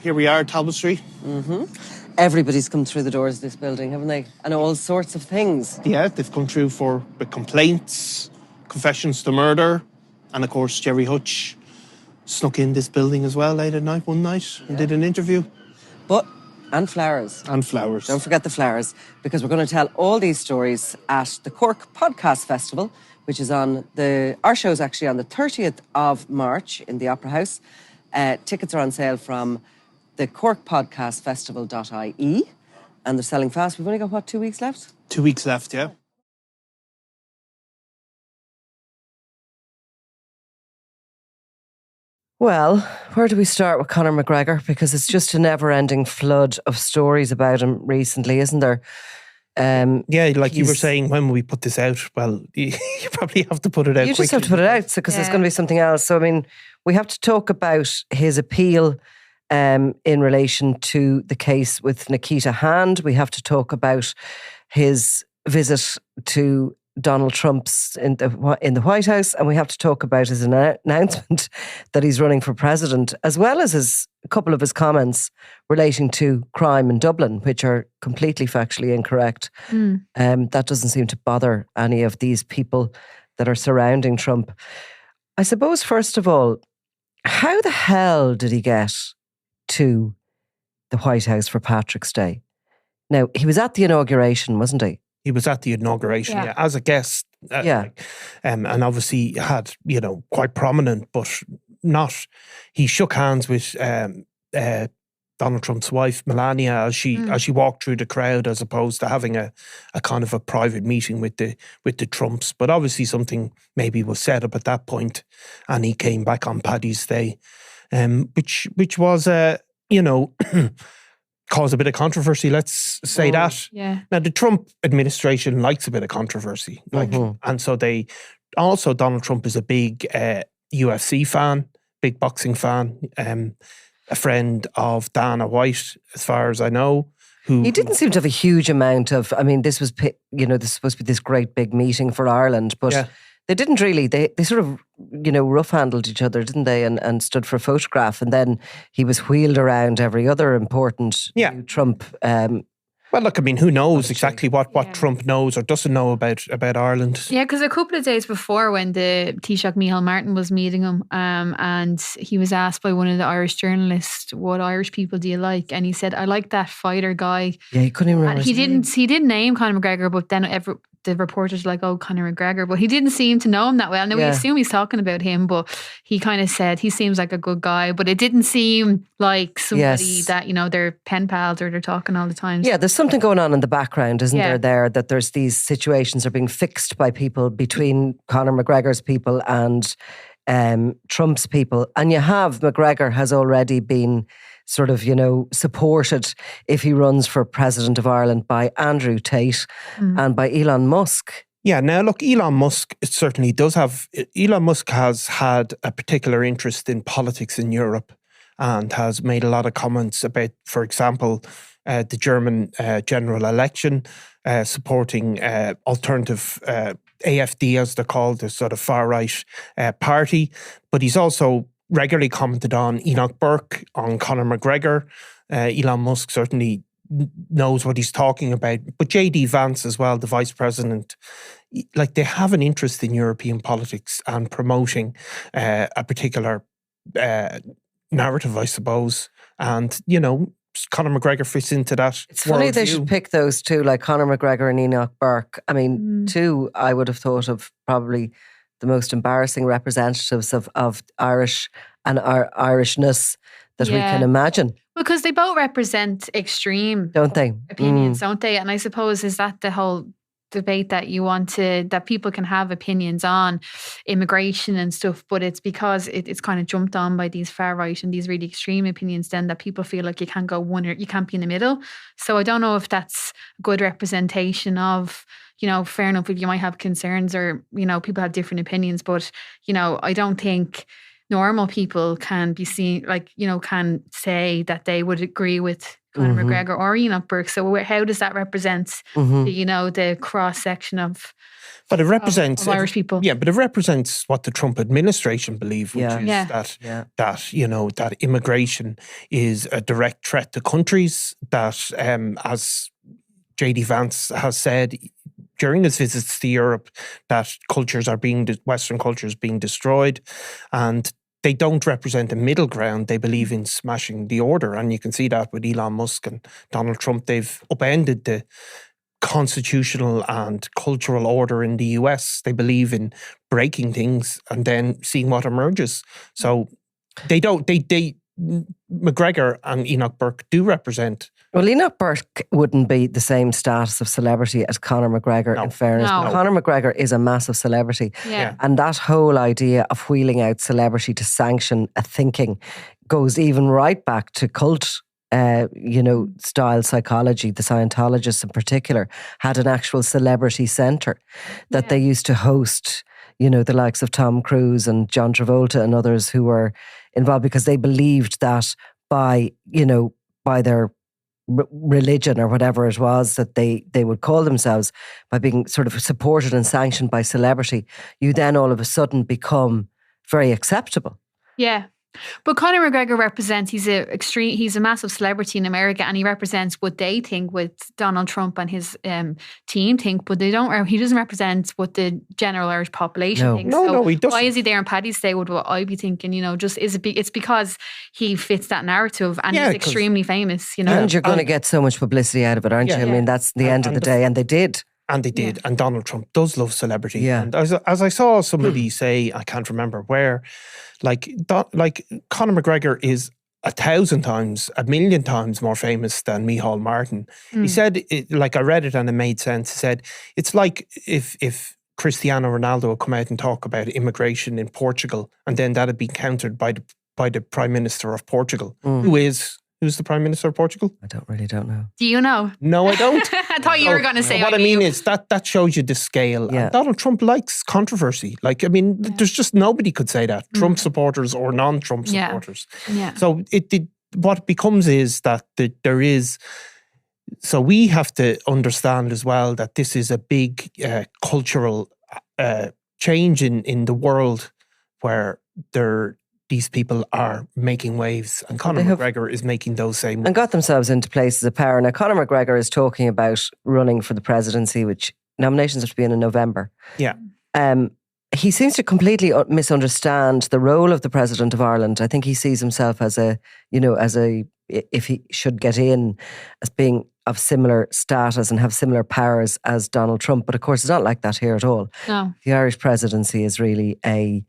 here we are, Talbot Street. Everybody's come through the doors of this building, haven't they? And all sorts of things. Yeah, they've come through for the complaints, confessions to murder, and of course Jerry Hutch snuck in this building as well late at night one night and did an interview. And flowers. And flowers. Don't forget the flowers, because we're going to tell all these stories at the Cork Podcast Festival, which is our show's actually on the 30th of March in the Opera House. Tickets are on sale from the corkpodcastfestival.ie, and they're selling fast. We've only got, 2 weeks left? 2 weeks left, yeah. Well, where do we start with Conor McGregor? Because it's just a never-ending flood of stories about him recently, isn't there? Yeah, like you were saying, when we put this out, well, you probably have to put it out quickly. You just have to put it out, because there's going to be something else. So, I mean, we have to talk about his appeal in relation to the case with Nikita Hand. We have to talk about his visit to Donald Trump's in the White House, and we have to talk about his announcement that he's running for president, as well as a couple of his comments relating to crime in Dublin, which are completely factually incorrect. That doesn't seem to bother any of these people that are surrounding Trump. I suppose, first of all, how the hell did he get to the White House for Patrick's Day? Now, he was at the inauguration, wasn't he? He was at the inauguration, as a guest. And obviously had, quite prominent, but not. He shook hands with Donald Trump's wife, Melania, as she walked through the crowd, as opposed to having a kind of a private meeting with the Trumps. But obviously something maybe was set up at that point, and he came back on Paddy's Day, which was caused a bit of controversy, let's say that. Yeah. Now, the Trump administration likes a bit of controversy. And so Donald Trump is a big UFC fan, big boxing fan, a friend of Dana White, as far as I know. He didn't seem to have a huge amount of, this was, this was supposed to be this great big meeting for Ireland, but they didn't really, they sort of, rough-handled each other, didn't they, and stood for a photograph, and then he was wheeled around every other important Trump. Well, look, who knows exactly what Trump knows or doesn't know about Ireland? Yeah, because a couple of days before, when the Taoiseach Micheál Martin was meeting him, and he was asked by one of the Irish journalists, "What Irish people do you like?" And he said, "I like that fighter guy." Yeah, he couldn't even remember. He didn't name Conor McGregor, but then the reporters were like, "Oh, Conor McGregor," but he didn't seem to know him that well. Now we assume he's talking about him, but he kind of said he seems like a good guy, but it didn't seem like somebody that they're pen pals or they're talking all the time. Yeah, there's something going on in the background, isn't there? That there's these situations are being fixed by people between Conor McGregor's people and Trump's people, and you have McGregor has already been sort of, supported if he runs for President of Ireland by Andrew Tate and by Elon Musk. Yeah, now look, Elon Musk certainly does have, Elon Musk has had a particular interest in politics in Europe and has made a lot of comments about, for example, the German general election, supporting alternative AfD, as they're called, the sort of far-right party. But he's also regularly commented on Enoch Burke, on Conor McGregor. Elon Musk certainly knows what he's talking about. But J.D. Vance as well, the vice president, they have an interest in European politics and promoting a particular narrative, I suppose. And, Conor McGregor fits into that. It's funny they should pick those two, like Conor McGregor and Enoch Burke. Two I would have thought of probably the most embarrassing representatives of Irish and our Irishness that we can imagine. Because they both represent extreme, don't they? Opinions, don't they? And I suppose is that the whole debate that you want that people can have opinions on immigration and stuff, but it's because it's kind of jumped on by these far right and these really extreme opinions then that people feel like you can't go one or you can't be in the middle. So I don't know if that's a good representation of, fair enough if you might have concerns or, people have different opinions, but, I don't think normal people can be seen, like, can say that they would agree with Conor McGregor or Enoch Burke. So how does that represent the cross section of But it represents of Irish people? Yeah, but it represents what the Trump administration believe, which is that immigration is a direct threat to countries. That, as J.D. Vance has said during his visits to Europe, that Western cultures being destroyed, and they don't represent a middle ground. They believe in smashing the order, and you can see that with Elon Musk and Donald Trump. They've upended the constitutional and cultural order in the US. They believe in breaking things and then seeing what emerges. So McGregor and Enoch Burke do represent. Well, Enoch Burke wouldn't be the same status of celebrity as Conor McGregor, in fairness. No. But Conor McGregor is a massive celebrity. Yeah. And that whole idea of wheeling out celebrity to sanction a thinking goes even right back to cult style psychology. The Scientologists in particular had an actual celebrity centre that they used to host, the likes of Tom Cruise and John Travolta and others who were involved, because they believed that by their religion or whatever it was that they would call themselves, by being sort of supported and sanctioned by celebrity, you then all of a sudden become very acceptable. Yeah. But Conor McGregor represents, he's a massive celebrity in America, and he represents what they think, what Donald Trump and his team think, but he doesn't represent what the general Irish population thinks. No, he doesn't. Why is he there on Paddy's Day would what I'd be thinking, it's because he fits that narrative and he's extremely famous, And you're going to get so much publicity out of it, aren't you? I mean, that's the end of the day, and they did. And they did. And Donald Trump does love celebrity. Yeah. And as I saw somebody say, I can't remember where, like Conor McGregor is 1,000 times, 1,000,000 times more famous than Micheál Martin. He said, I read it and it made sense. He said, it's like if Cristiano Ronaldo would come out and talk about immigration in Portugal, and then that had been countered by the Prime Minister of Portugal, Who's the Prime Minister of Portugal? I don't know. Do you know? No, I don't. I thought you were going to say. What I mean is that shows you the scale. Yeah. And Donald Trump likes controversy. There's just nobody could say that. Trump supporters or non-Trump supporters. Yeah. So what it becomes is that there is. So we have to understand as well that this is a big cultural change in the world where these people are making waves, and Conor McGregor is making those same waves. And got themselves into places of power. Now, Conor McGregor is talking about running for the presidency, which nominations have to be in November. Yeah. He seems to completely misunderstand the role of the President of Ireland. I think he sees himself as if he should get in, as being of similar status and have similar powers as Donald Trump. But of course, it's not like that here at all. No. The Irish presidency is really a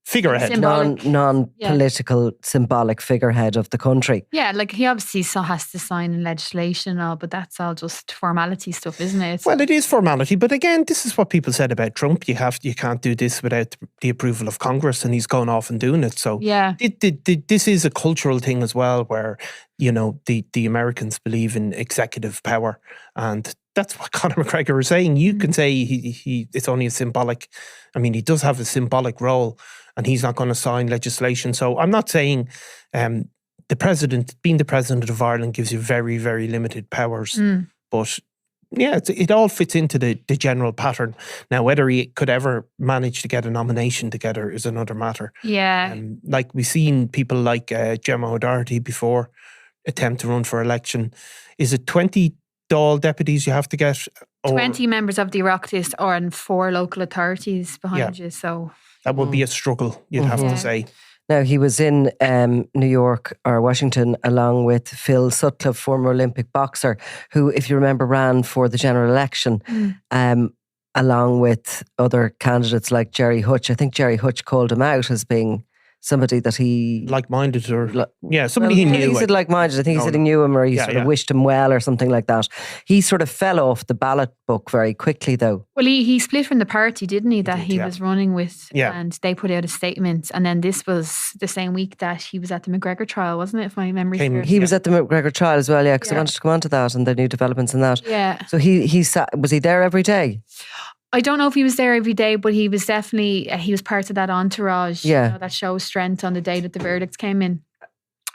figurehead. Non-political, symbolic figurehead of the country. Yeah, he obviously still has to sign in legislation and all, but that's all just formality stuff, isn't it? Well, it is formality, but again, this is what people said about Trump. You can't do this without the approval of Congress, and he's gone off and doing it. So this is a cultural thing as well, where the Americans believe in executive power, and that's what Conor McGregor is saying. You can say it's only a symbolic. I mean, he does have a symbolic role, and he's not going to sign legislation. So I'm not saying being the president of Ireland gives you very, very limited powers. But yeah, it all fits into the general pattern. Now, whether he could ever manage to get a nomination together is another matter. Yeah. We've seen people like Gemma O'Doherty before attempt to run for election. Is it 20 Dáil deputies you have to get? 20 members of the Oireachtas and 4 local authorities behind you. So that would be a struggle, you'd have to say. Now, he was in New York or Washington along with Phil Sutcliffe, former Olympic boxer, who, if you remember, ran for the general election along with other candidates like Jerry Hutch. I think Jerry Hutch called him out as being somebody that he... like-minded or... somebody he knew. He said like-minded. I think he said he knew him, or he sort of wished him well or something like that. He sort of fell off the ballot book very quickly, though. Well, he split from the party, didn't he, that he was running with? Yeah. And they put out a statement. And then this was the same week that he was at the McGregor trial, wasn't it, if my memory serves? He was at the McGregor trial as well, because I wanted to come on to that and the new developments in that. Yeah. So was he there every day? I don't know if he was there every day, but he was definitely, he was part of that entourage. Yeah. That shows strength on the day that the verdicts came in.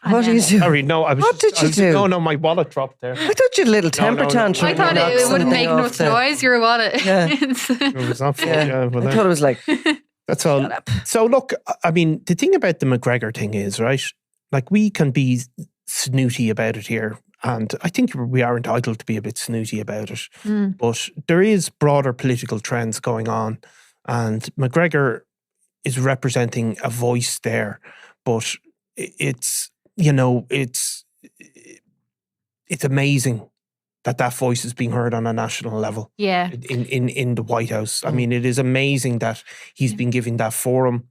What do you do? Sorry, no, What did you do? No, my wallet dropped there. I thought you had a little temper tantrum. I thought it wouldn't make much noise, your wallet. Yeah. It was not fun. Yeah. I thought it was like... That's all. So look, I mean, the thing about the McGregor thing is, right, like we can be snooty about it here. And I think we are entitled to be a bit snooty about it. But there is broader political trends going on. And McGregor is representing a voice there. But it's, you know, it's amazing that voice is being heard on a national level. Yeah. In the White House. I mean, it is amazing that he's been given that forum.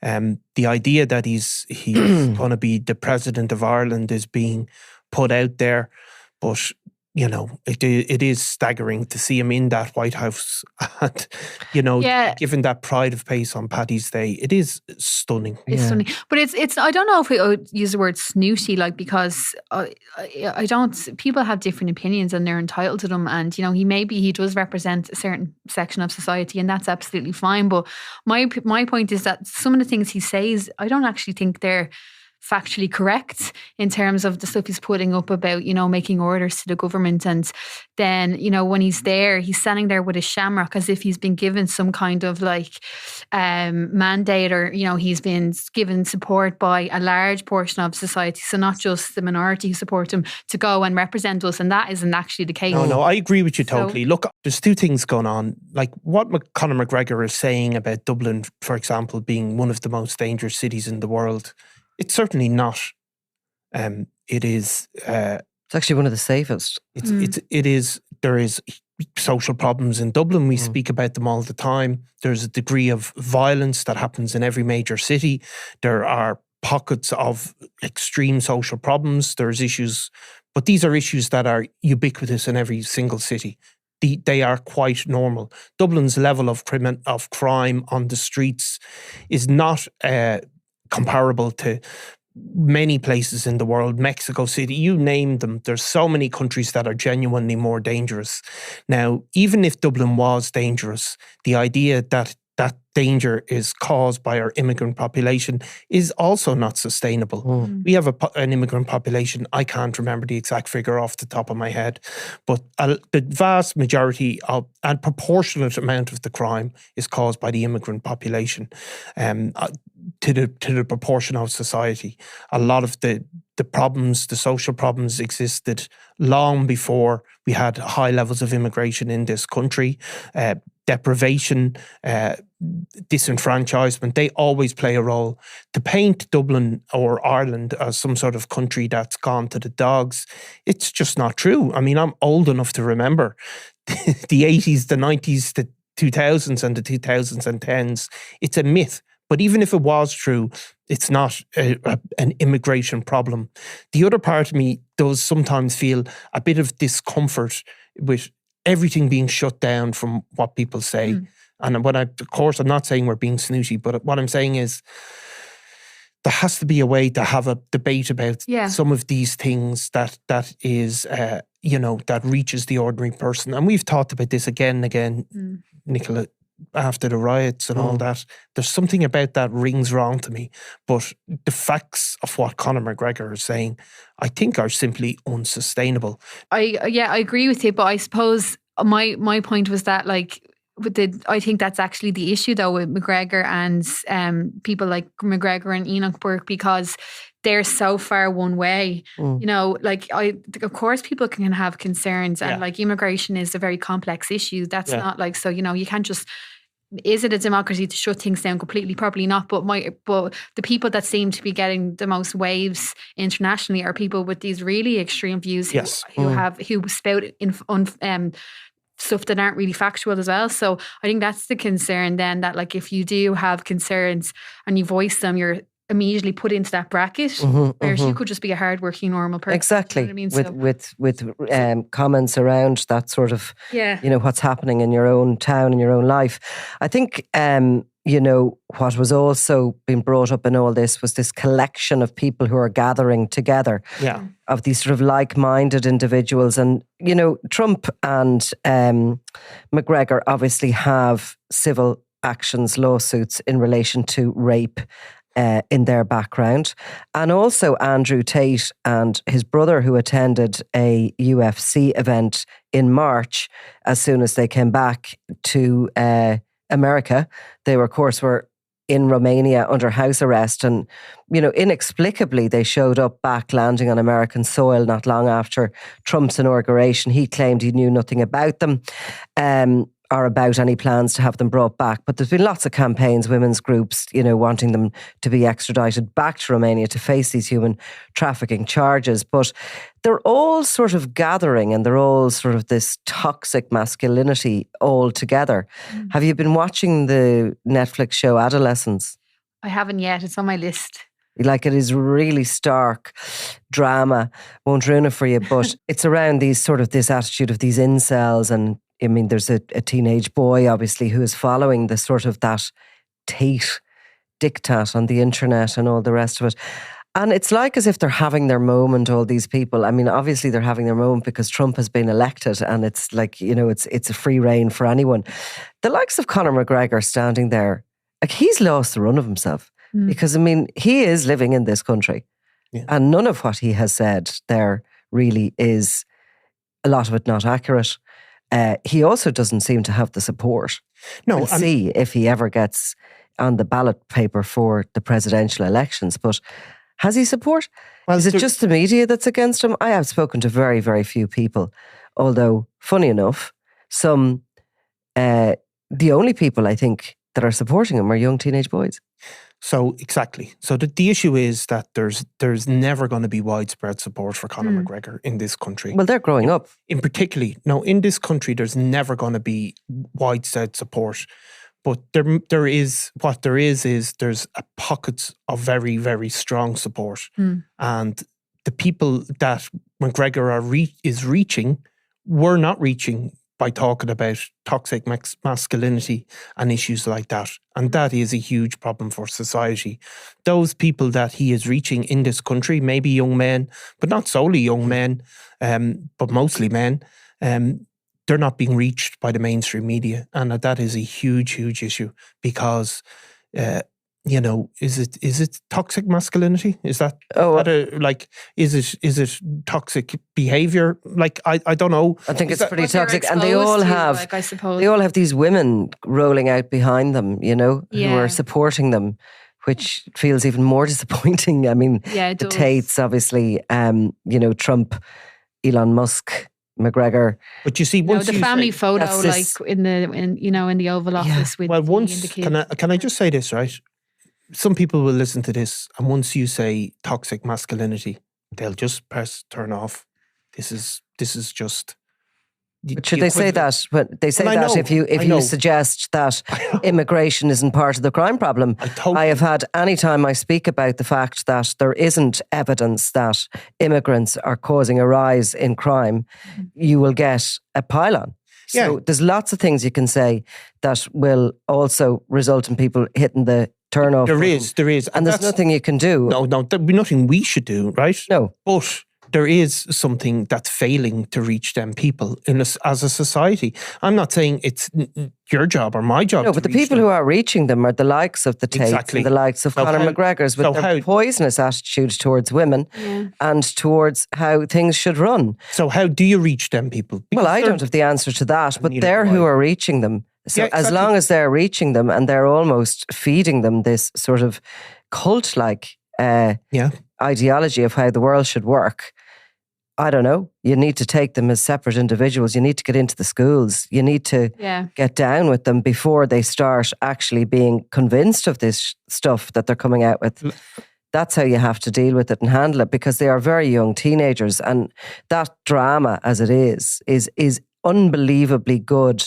The idea that he's going to be the president of Ireland is being put out there, but you know, it is staggering to see him in that White House and, you know, given that pride of place on Paddy's Day. It is stunning. It's stunning. But it's I don't know if we would use the word snooty, like, because I don't, people have different opinions and they're entitled to them. And, you know, he does represent a certain section of society, and that's absolutely fine. But my point is that some of the things he says, I don't actually think they're factually correct in terms of the stuff he's putting up about, you know, making orders to the government. And then, you know, when he's there, he's standing there with a shamrock as if he's been given some kind of like mandate, or, you know, he's been given support by a large portion of society. So not just the minority who support him, to go and represent us. And that isn't actually the case. No, I agree with you totally. Look, there's two things going on. Like what Conor McGregor is saying about Dublin, for example, being one of the most dangerous cities in the world. It's certainly not. It is. It's actually one of the safest. It is. There is social problems in Dublin. We speak about them all the time. There's a degree of violence that happens in every major city. There are pockets of extreme social problems. There's issues, but these are issues that are ubiquitous in every single city. They are quite normal. Dublin's level of crime on the streets is not comparable to many places in the world. Mexico City, you name them. There's so many countries that are genuinely more dangerous. Now, even if Dublin was dangerous, the idea that that danger is caused by our immigrant population is also not sustainable. We have an immigrant population. I can't remember the exact figure off the top of my head, but the vast majority of and proportionate amount of the crime is caused by the immigrant population. To the proportion of society. A lot of the problems, the social problems existed long before we had high levels of immigration in this country. Deprivation, disenfranchisement, they always play a role. To paint Dublin or Ireland as some sort of country that's gone to the dogs, it's just not true. I mean, I'm old enough to remember the 80s, the 90s, the 2000s and the 2010s. It's a myth. But even if it was true, it's not an immigration problem. The other part of me does sometimes feel a bit of discomfort with everything being shut down from what people say. And of course, I'm not saying we're being snooty, but what I'm saying is there has to be a way to have a debate about some of these things that is, you know, that reaches the ordinary person. And we've talked about this again and again, Nicola, after the riots and all that. There's something about that rings wrong to me. But the facts of what Conor McGregor is saying, I think, are simply unsustainable. I agree with you, but I suppose my point was that, like, I think that's actually the issue though with McGregor and people like McGregor and Enoch Burke, because they're so far one way. You know, like, of course people can have concerns, and like immigration is a very complex issue. That's not like, so, you know, you can't just, is it a democracy to shut things down completely? Probably not. But the people that seem to be getting the most waves internationally are people with these really extreme views who spout stuff that aren't really factual as well. So I think that's the concern then, that like if you do have concerns and you voice them, you're immediately put into that bracket, whereas you could just be a hardworking normal person. Exactly. You know what I mean? With comments around that sort of, you know, what's happening in your own town, in your own life. I think, you know, what was also being brought up in all this was this collection of people who are gathering together, of these sort of like-minded individuals. And, you know, Trump and McGregor obviously have civil actions, lawsuits in relation to rape in their background. And also Andrew Tate and his brother, who attended a UFC event in March, as soon as they came back to America, they were, of course, were in Romania under house arrest, and, you know, inexplicably they showed up back landing on American soil not long after Trump's inauguration. He claimed he knew nothing about them or about any plans to have them brought back. But there's been lots of campaigns, women's groups, you know, wanting them to be extradited back to Romania to face these human trafficking charges. But they're all sort of gathering, and they're all sort of this toxic masculinity all together. Have you been watching the Netflix show Adolescence? I haven't yet. It's on my list. Like, it is really stark drama. Won't ruin it for you, but it's around these sort of this attitude of these incels. And I mean, there's a teenage boy, obviously, who is following the sort of that Tate diktat on the internet and all the rest of it. And it's like as if they're having their moment, all these people. I mean, obviously they're having their moment because Trump has been elected, and it's like, you know, it's a free reign for anyone. The likes of Conor McGregor standing there, like, he's lost the run of himself. Because, I mean, he is living in this country, and none of what he has said there really is, a lot of it, not accurate. He also doesn't seem to have the support. No, we'll see if he ever gets on the ballot paper for the presidential elections. But has he support? Well, is it just the media that's against him? I have spoken to very, very few people, although, funny enough, some, the only people I think that are supporting him are young teenage boys. So exactly. So the issue is that there's never going to be widespread support for Conor McGregor in this country. Well, they're growing up. In this country, there's never going to be widespread support. But there is there's a pockets of very, very strong support. And the people that McGregor is reaching were not reaching by talking about toxic masculinity and issues like that. And that is a huge problem for society. Those people that he is reaching in this country, maybe young men, but not solely young men, but mostly men, they're not being reached by the mainstream media. And that is a huge, huge issue because, you know, is it toxic masculinity? Is that, is it toxic behavior? Like, I don't know. I think it's pretty toxic. And they all have, like, I suppose, they all have these women rolling out behind them, you know, who are supporting them, which feels even more disappointing. I mean, the Tates, obviously, you know, Trump, Elon Musk, McGregor. But you see, once the family photo, like in the Oval Office with the kids. Can I just say this, right? Some people will listen to this, and once you say toxic masculinity, they'll just press turn off. This is just. But should they say that? But they say that if you suggest that immigration isn't part of the crime problem. I have had, any time I speak about the fact that there isn't evidence that immigrants are causing a rise in crime, you will get a pile-on. So there's lots of things you can say that will also result in people hitting the turnoff. There is. And there's nothing you can do. No, there'll be nothing we should do, right? No. But there is something that's failing to reach them people as a society. I'm not saying it's your job or my job. No, but the people who are reaching them are the likes of the Tates and the likes of Conor McGregor's with their poisonous attitudes towards women and towards how things should run. So how do you reach them people? Well, I don't have the answer to that, but they're who are reaching them. So as long as they're reaching them and they're almost feeding them this sort of cult-like ideology of how the world should work, I don't know. You need to take them as separate individuals. You need to get into the schools. You need to get down with them before they start actually being convinced of this stuff that they're coming out with. That's how you have to deal with it and handle it, because they are very young teenagers, and that drama as it is unbelievably good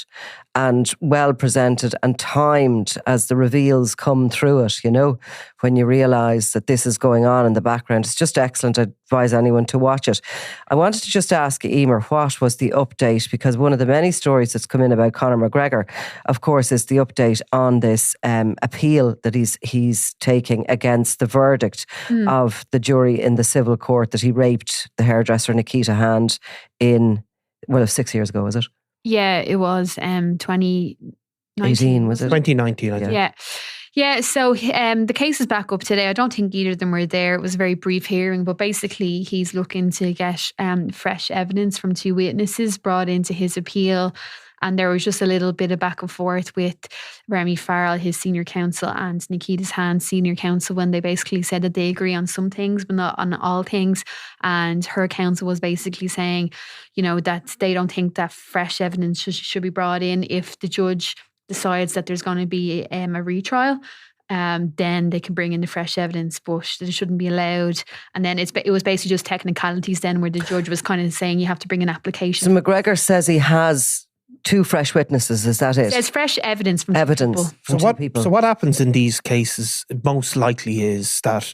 and well presented and timed as the reveals come through it, you know, when you realise that this is going on in the background. It's just excellent. I advise anyone to watch it. I wanted to just ask Eimear, what was the update? Because one of the many stories that's come in about Conor McGregor, of course, is the update on this appeal that he's taking against the verdict of the jury in the civil court that he raped the hairdresser Nikita Hand in, 6 years ago, was it? Yeah, it was 2019. 18, was it? 2019, I think. Yeah, so the case is back up today. I don't think either of them were there. It was a very brief hearing, but basically he's looking to get fresh evidence from 2 witnesses brought into his appeal. And there was just a little bit of back and forth with Remy Farrell, his senior counsel, and Nikita's Hand, senior counsel, when they basically said that they agree on some things, but not on all things. And her counsel was basically saying, you know, that they don't think that fresh evidence should be brought in if the judge decides that there's going to be a retrial. Then they can bring in the fresh evidence, but it shouldn't be allowed. And then it was basically just technicalities then where the judge was kind of saying you have to bring an application. So McGregor says he has 2 fresh witnesses, is that it? There's fresh evidence from evidence people. From 2 people. So what happens in these cases most likely is that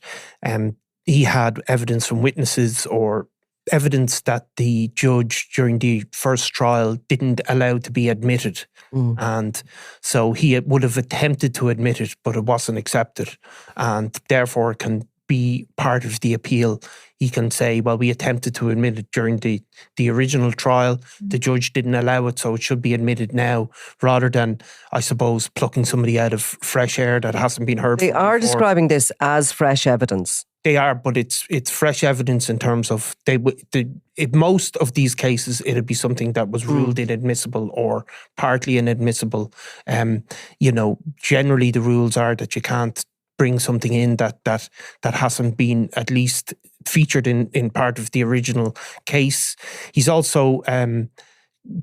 he had evidence from witnesses or evidence that the judge during the first trial didn't allow to be admitted. And so he would have attempted to admit it, but it wasn't accepted, and therefore can be part of the appeal. He can say, well, we attempted to admit it during the original trial. The judge didn't allow it, so it should be admitted now, rather than, I suppose, plucking somebody out of fresh air that hasn't been heard. They are describing this as fresh evidence. They are, but it's fresh evidence in terms of in most of these cases it'd be something that was ruled inadmissible or partly inadmissible. You know, generally the rules are that you can't bring something in that hasn't been at least featured in part of the original case. He's also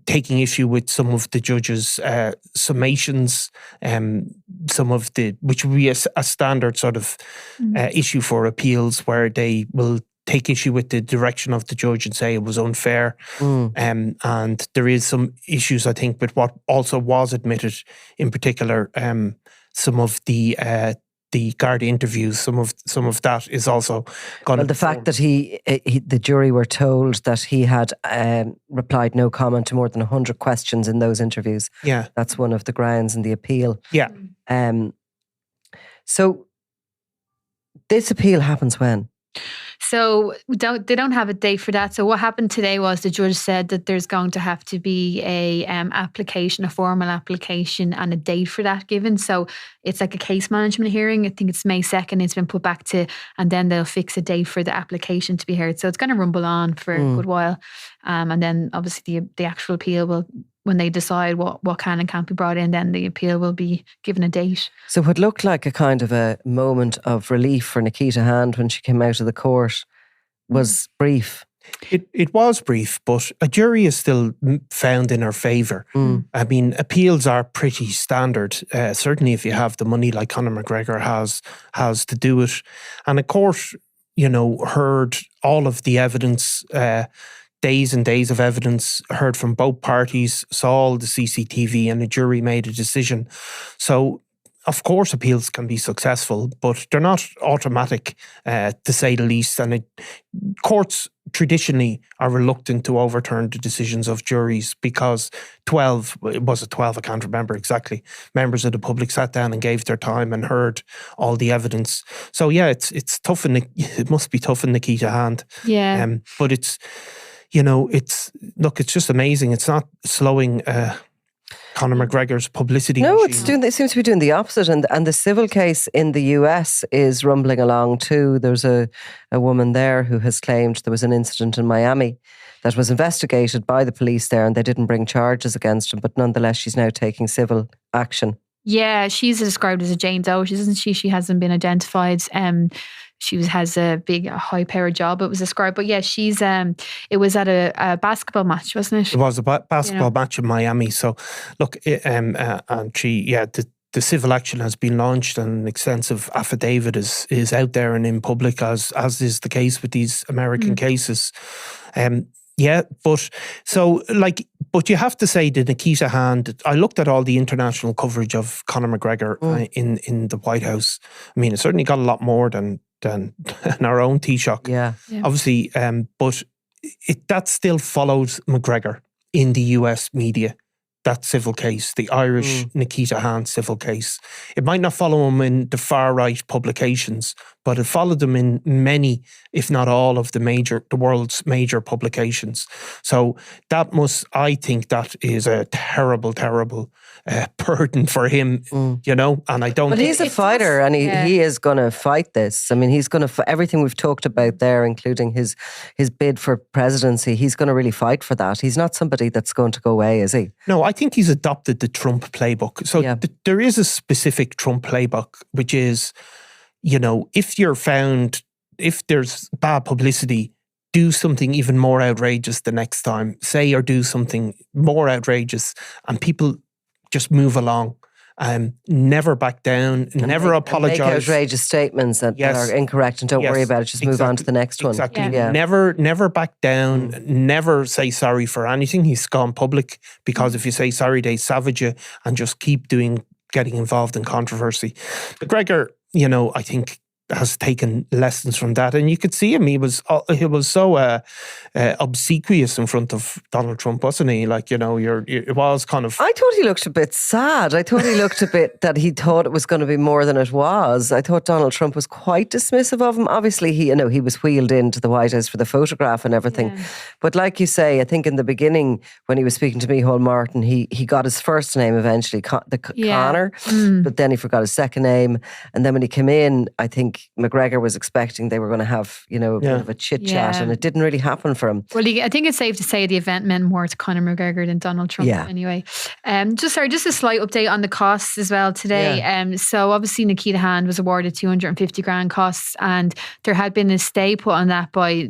taking issue with some of the judge's summations, which would be a standard sort of issue for appeals, where they will take issue with the direction of the judge and say it was unfair. And there is some issues, I think, with what also was admitted, in particular, some of the Garda interviews, some of that is also gone. Well, the fact that the jury were told that he had replied no comment to more than 100 questions in those interviews. Yeah, that's one of the grounds in the appeal. Yeah. So this appeal happens when? So they don't have a date for that. So what happened today was the judge said that there's going to have to be a formal application and a date for that given. So it's like a case management hearing. I think it's May 2nd. It's been put back to, and then they'll fix a date for the application to be heard. So it's going to rumble on for a good while. And then obviously the actual appeal will, when they decide what can and can't be brought in, then the appeal will be given a date. So what looked like a kind of a moment of relief for Nikita Hand when she came out of the court was brief. It was brief, but a jury is still found in her favour. I mean, appeals are pretty standard. Certainly if you have the money like Conor McGregor has to do it. And a court, you know, heard all of the evidence, days and days of evidence, heard from both parties, saw all the CCTV, and a jury made a decision. So, of course, appeals can be successful, but they're not automatic, to say the least. And courts traditionally are reluctant to overturn the decisions of juries because 12, I can't remember exactly, members of the public sat down and gave their time and heard all the evidence. So, yeah, it's tough. It must be tough in Nikita Hand. Yeah. But it's... You know, it's just amazing. It's not slowing Conor McGregor's publicity machine. It seems to be doing the opposite. And the civil case in the US is rumbling along too. There's a woman there who has claimed there was an incident in Miami that was investigated by the police there, and they didn't bring charges against him. But nonetheless, she's now taking civil action. Yeah, she's described as a Jane Doe, isn't she? She hasn't been identified. She has a big, high-powered job, it was described. But yeah, she's. It was at a basketball match, wasn't it? It was a basketball match in Miami. So, look, and the civil action has been launched, and an extensive affidavit is out there and in public, as is the case with these American cases. But so, like, But you have to say the Nikita Hand, I looked at all the international coverage of Conor McGregor in the White House. I mean, it certainly got a lot more than our own Taoiseach. Yeah. Obviously, but that still follows McGregor in the US media. That civil case, the Irish Nikita Hand civil case. It might not follow him in the far-right publications, but it followed him in many, if not all, of the world's major publications. So I think that is a terrible, terrible burden for him, you know, and I don't But he's a fighter and he is going to fight this. I mean, he's going to, everything we've talked about there, including his bid for presidency, he's going to really fight for that. He's not somebody that's going to go away, is he? No, I think he's adopted the Trump playbook. So there is a specific Trump playbook, which is, you know, if there's bad publicity, do something even more outrageous the next time. Say or do something more outrageous and people just move along. Never back down, never apologise. Make outrageous statements that are incorrect and don't worry about it. Just move on to the next one. Exactly. Yeah. Never back down. Never say sorry for anything. He's gone public because if you say sorry, they savage you and just keep getting involved in controversy. McGregor, you know, I think has taken lessons from that, and you could see him. He was so obsequious in front of Donald Trump, wasn't he? Like, you know, it was kind of. I thought he looked a bit sad. I thought he looked a bit that he thought it was going to be more than it was. I thought Donald Trump was quite dismissive of him. Obviously, he was wheeled into the White House for the photograph and everything. Yeah. But like you say, I think in the beginning when he was speaking to Micheál Martin, he got his first name eventually, Conor, but then he forgot his second name, and then when he came in, I think McGregor was expecting they were going to have, you know, a bit of a chit chat, and it didn't really happen for him. Well, I think it's safe to say the event meant more to Conor McGregor than Donald Trump anyway. Just a slight update on the costs as well today. So obviously Nikita Hand was awarded 250 grand costs, and there had been a stay put on that by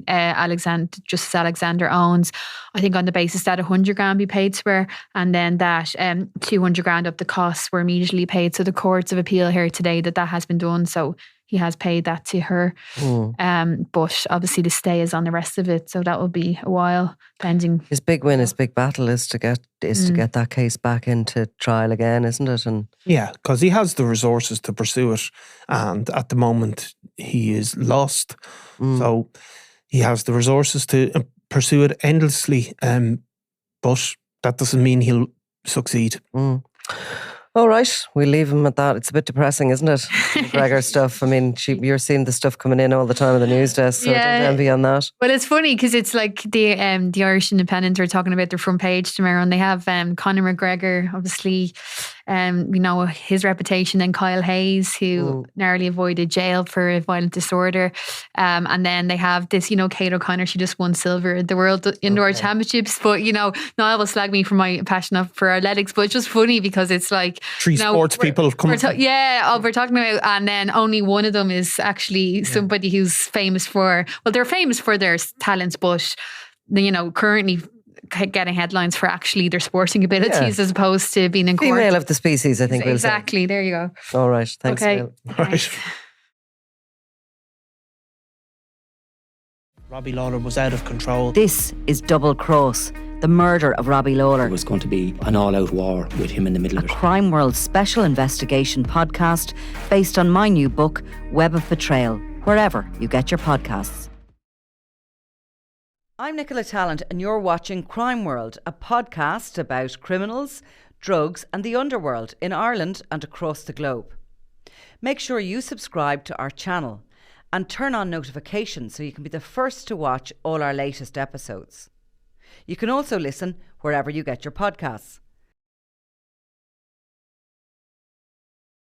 Justice Alexander Owens, I think on the basis that 100 grand be paid to her, and then that 200 grand up the costs were immediately paid. So the courts of appeal here today that has been done. So he has paid that to her. But obviously the stay is on the rest of it, so that will be a while pending. His big win, his big battle is to get that case back into trial again, isn't it? And yeah, because he has the resources to pursue it, and at the moment he is lost. So he has the resources to pursue it endlessly, but that doesn't mean he'll succeed. All right, we'll leave him at that. It's a bit depressing, isn't it? McGregor stuff. I mean, you're seeing the stuff coming in all the time on the news desk, so don't envy on that. Well, it's funny because it's like the Irish Independent are talking about their front page tomorrow, and they have Conor McGregor, obviously, we know his reputation, and Kyle Hayes, who narrowly avoided jail for a violent disorder. And then they have this, you know, Kate O'Connor, she just won silver at the World Indoor Championships. But, you know, Niall will slag me for my passion for athletics, but it's just funny because it's like three sports people come. We're talking about, and then only one of them is actually somebody who's famous for, well, they're famous for their talents, but, you know, currently getting headlines for actually their sporting abilities as opposed to being in court. Female of the species, I think. Exactly. There you go. All right. Thanks. Okay. Right. Robbie Lawler was out of control. This is Double Cross, the murder of Robbie Lawler. It was going to be an all-out war with him in the middle of it. A Crime World special investigation podcast based on my new book, Web of Betrayal, wherever you get your podcasts. I'm Nicola Tallant, and you're watching Crime World, a podcast about criminals, drugs and the underworld in Ireland and across the globe. Make sure you subscribe to our channel and turn on notifications so you can be the first to watch all our latest episodes. You can also listen wherever you get your podcasts.